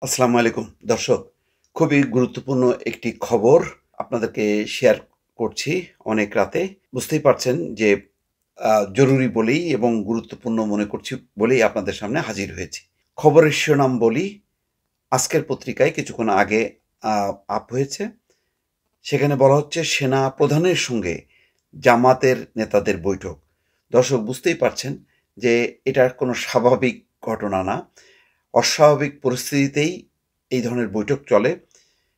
আসসালামু আলাইকুম দর্শক। খুবই গুরুত্বপূর্ণ একটি খবর আপনাদেরকে শেয়ার করছি অনেক রাতে। বুঝতেই পারছেন যে জরুরি বলেই এবং গুরুত্বপূর্ণ মনে করছি বলেই আপনাদের সামনে হাজির হয়েছি। খবরের শিরোনাম বলি, আজকের পত্রিকায় কিছুক্ষণ আগে আ আপ হয়েছে। সেখানে বলা হচ্ছে সেনা প্রধানের সঙ্গে জামাতের নেতাদের বৈঠক। দর্শক বুঝতেই পারছেন যে এটা কোনো স্বাভাবিক ঘটনা না। অস্বাভাবিক পরিস্থিতিতেই এই ধরনের বৈঠক চলে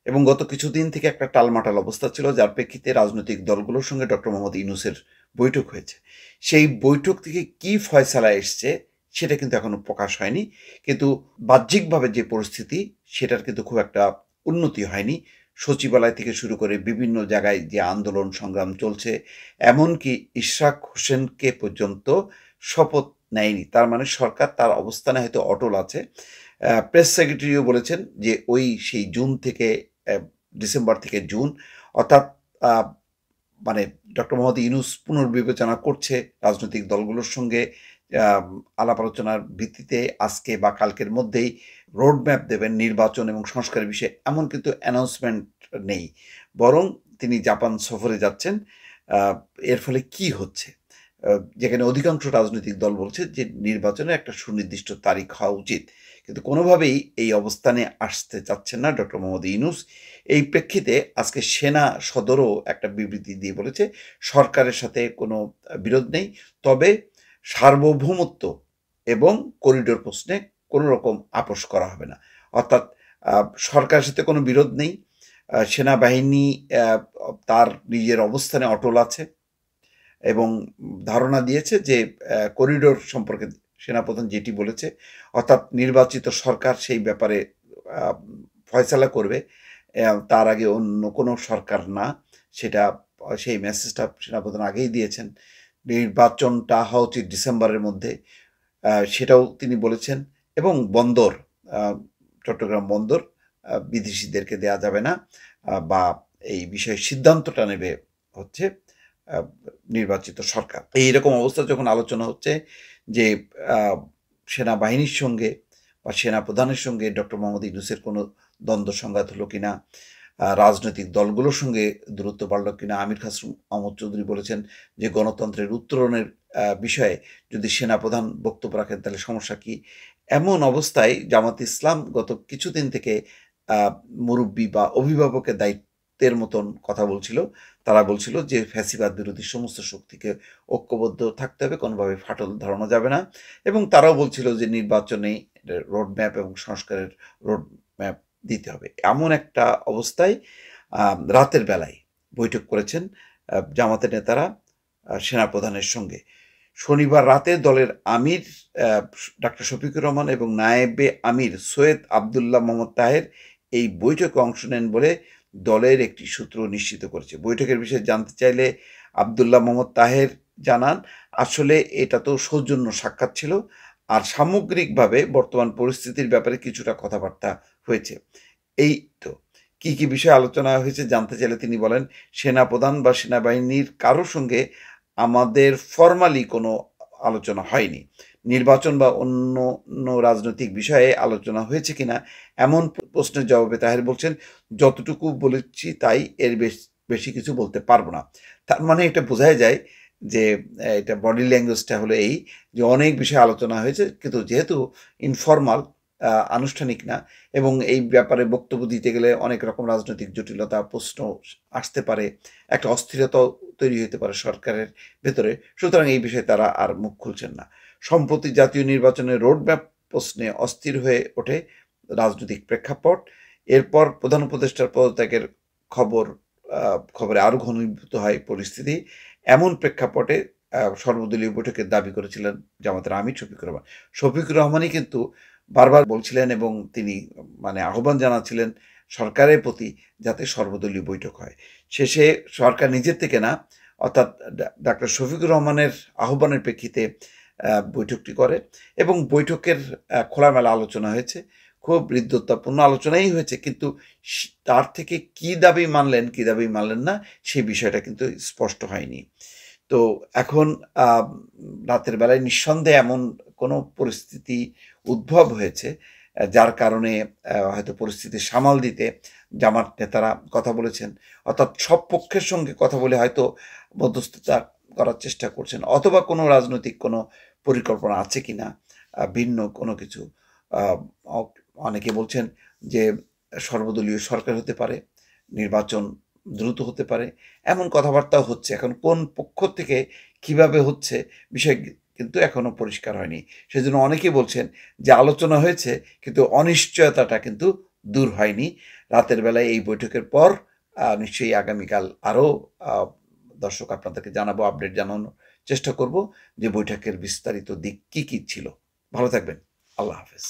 এবং গত কিছুদিন থেকে একটা টালমাটাল অবস্থা ছিল, যার প্রেক্ষিতে রাজনৈতিক দলগুলোর সঙ্গে ডক্টর মোহাম্মদ ইউনূসের বৈঠক হয়েছে। সেই বৈঠক থেকে কি ফয়সালা এসছে সেটা কিন্তু এখনো প্রকাশ হয়নি। কিন্তু বাহ্যিকভাবে যে পরিস্থিতি সেটার কিন্তু খুব একটা উন্নতি হয়নি। সচিবালয় থেকে শুরু করে বিভিন্ন জায়গায় যে আন্দোলন সংগ্রাম চলছে, এমনকি ইশরাক হোসেনকে পর্যন্ত শপথ নেয়নি। তার মানে সরকার তার অবস্থানে হয়তো অটল আছে। প্রেস সেক্রেটারিও বলেছেন যে সেই জুন থেকে ডিসেম্বর থেকে জুন, অর্থাৎ আ মানে ডক্টর মোহাম্মদ ইউনূস পুনর্বিবেচনা করছে রাজনৈতিক দলগুলোর সঙ্গে আম আলাপ আলোচনার ভিত্তিতে আজকে বা কালকের মধ্যেই রোড ম্যাপ দেবেন নির্বাচন এবং সংস্কারের বিষয়ে, এমন কিন্তু অ্যানাউন্সমেন্ট নেই। বরং তিনি জাপান সফরে যাচ্ছেন। আ এর ফলে কি হচ্ছে? আ যেখানে অধিকাংশ রাজনৈতিক দল বলছে যে নির্বাচনের একটা সুনির্দিষ্ট তারিখ হওয়া উচিত। কিন্তু কোনোভাবেই এই অবস্থানে আসতে চাচ্ছেন না ডক্টর মোহাম্মদ ইউনূস। এই প্রেক্ষিতে আজকে সেনা সদরও একটা বিবৃতি দিয়ে বলেছে, সরকারের সাথে কোনো বিরোধ নেই। তবে সার্বভৌমত্ব এবং করিডোর প্রশ্নে কোনো রকম আপোস করা হবে না। অর্থাৎ আ সরকারের সাথে কোনো বিরোধ নেই। সেনাবাহিনী অ্যা তার নিজের অবস্থানে অটল আছে এবং ধারণা দিয়েছে যে করিডোর সম্পর্কে সেনাপ্রধান যেটি বলেছে, অর্থাৎ নির্বাচিত সরকার সেই ব্যাপারে আ ফয়সালা করবে। তার আগে অন্য কোনো সরকার না। সেটা সেই মেসেজটা সেনাপ্রধান আগেই দিয়েছেন। নির্বাচনটা হওয়া উচিত ডিসেম্বরের মধ্যে। সেটাও তিনি বলেছেন এবং বন্দর, আ চট্টগ্রাম বন্দর বিদেশীদেরকে দেয়া যাবে না। বা এই বিষয়ে সিদ্ধান্তটা নেবে হচ্ছে আ নির্বাচিত সরকার। এইরকম অবস্থা যখন আলোচনা হচ্ছে যে আ সেনাবাহিনীর সঙ্গে বা সেনাপ্রধানের সঙ্গে ডক্টর মোহাম্মদ ইউনূসের কোনো দ্বন্দ্ব সংঘাত হলো কিনা, রাজনৈতিক দলগুলোর সঙ্গে দূরত্ব বাড়লো কিনা। আমির খাসরু মাহমুদ চৌধুরী বলেছেন যে গণতন্ত্রের উত্তরণের বিষয়ে যদি সেনাপ্রধান বক্তব্য রাখেন তাহলে সমস্যা কি? এমন অবস্থায় জামাত ইসলাম গত কিছুদিন থেকে আ মুরুব্বি বা অভিভাবকের দায়িত্বের মতন কথা বলছিল। তারা বলছিল যে ফ্যাসিবাদ বিরোধী সমস্ত শক্তিকে ঐক্যবদ্ধ থাকতে হবে, কোনোভাবে ফাটল ধরানো যাবে না এবং তারাও বলছিল যে নির্বাচনে রোড ম্যাপ এবং সংস্কারের রোড ম্যাপ দিতে হবে। এমন একটা অবস্থায় রাতের বেলায় বৈঠক করেছেন জামাতের নেতারা সেনাপ্রধানের সঙ্গে। শনিবার রাতে দলের আমির অ্যা ডাক্তার শফিকুর রহমান এবং নায়েবে আমির সৈয়দ আবদুল্লাহ মোহাম্মদ তাহের এই বৈঠকে অংশ নেন বলে দলের একটি সূত্র নিশ্চিত করেছে। বৈঠকের বিষয়ে জানতে চাইলে আবদুল্লাহ মোহাম্মদ তাহের জানান, আসলে এটা তো সৌজন্য সাক্ষাৎ ছিল। আর সামগ্রিকভাবে বর্তমান পরিস্থিতির ব্যাপারে কিছুটা কথাবার্তা হয়েছে। এই তো। কি বিষয়ে আলোচনা হয়েছে জানতে চাইলে তিনি বলেন, সেনাপ্রধান বা সেনাবাহিনীর কারো সঙ্গে আমাদের ফরমালি কোনো আলোচনা হয়নি। নির্বাচন বা অন্য রাজনৈতিক বিষয়ে আলোচনা হয়েছে কিনা এমন প্রশ্নের জবাবে তাহের বলছেন, "যতটুকু বলেছি তাই, এর বেশি কিছু বলতে পারব না।" তার মানে এটা বোঝাই যায় যে এটা বডি ল্যাঙ্গুয়েজটা হলো এই যে অনেক বিষয়ে আলোচনা হয়েছে। কিন্তু যেহেতু ইনফরমাল, আনুষ্ঠানিক না এবং এই ব্যাপারে বক্তব্য দিতে গেলে অনেক রকম রাজনৈতিক জটিলতা, প্রশ্ন আসতে পারে। একটা অস্থিরতাও তৈরি হতে পারে সরকারের ভেতরে। সুতরাং এই বিষয়ে তারা আর মুখ খুলছেন না। সম্প্রতি জাতীয় নির্বাচনের রোডম্যাপ প্রশ্নে অস্থির হয়ে ওঠে রাজনৈতিক প্রেক্ষাপট। এরপর প্রধান উপদেষ্টার পদত্যাগের খবর আ খবরে আরো ঘনীভূত হয় পরিস্থিতি। এমন প্রেক্ষাপটে সর্বদলীয় বৈঠকের দাবি করেছিলেন জামাতের আমির শফিকুর রহমান। শফিকুর রহমানই কিন্তু বারবার বলছিলেন এবং তিনি মানে আহ্বান জানাচ্ছিলেন সরকারের প্রতি যাতে সর্বদলীয় বৈঠক হয়। শেষে সরকার নিজের থেকে না, অর্থাৎ ডাক্তার শফিকুর রহমানের আহ্বানের প্রেক্ষিতে বৈঠকটি করে এবং বৈঠকের খোলামেলা আলোচনা হয়েছে। খুব হৃদ্যতাপূর্ণ আলোচনাই হয়েছে। কিন্তু তার থেকে কি দাবি মানলেন, কি দাবি মানলেন না সেই বিষয়টা কিন্তু স্পষ্ট হয়নি। তো এখন রাতের বেলায় নিঃসন্দেহে এমন কোনো পরিস্থিতি উদ্ভব হয়েছে যার কারণে হয়তো পরিস্থিতি সামাল দিতে জামাত নেতারা কথা বলেছেন, অর্থাৎ সব পক্ষের সঙ্গে কথা বলে হয়তো মধ্যস্থতা করার চেষ্টা করছেন, অথবা কোনো রাজনৈতিক কোনো পরিকল্পনা আছে কিনা ভিন্ন কোনো কিছু। অনেকে বলছেন যে সর্বদলীয় সরকার হতে পারে, নির্বাচন দ্রুত হতে পারে, এমন কথাবার্তাও হচ্ছে। এখন কোন পক্ষ থেকে কিভাবে হচ্ছে বিষয় কিন্তু এখনো পরিষ্কার হয়নি। সেজন্য অনেকেই বলছেন যে আলোচনা হয়েছে, কিন্তু অনিশ্চয়তাটা কিন্তু দূর হয়নি। রাতের বেলায় এই বৈঠকের পর নিশ্চয়ই আগামীকাল আরও দর্শক আপনাদেরকে জানাবো, আপডেট জানানোর চেষ্টা করব যে বৈঠকের বিস্তারিত দিক কী কী ছিল। ভালো থাকবেন। আল্লাহ হাফেজ।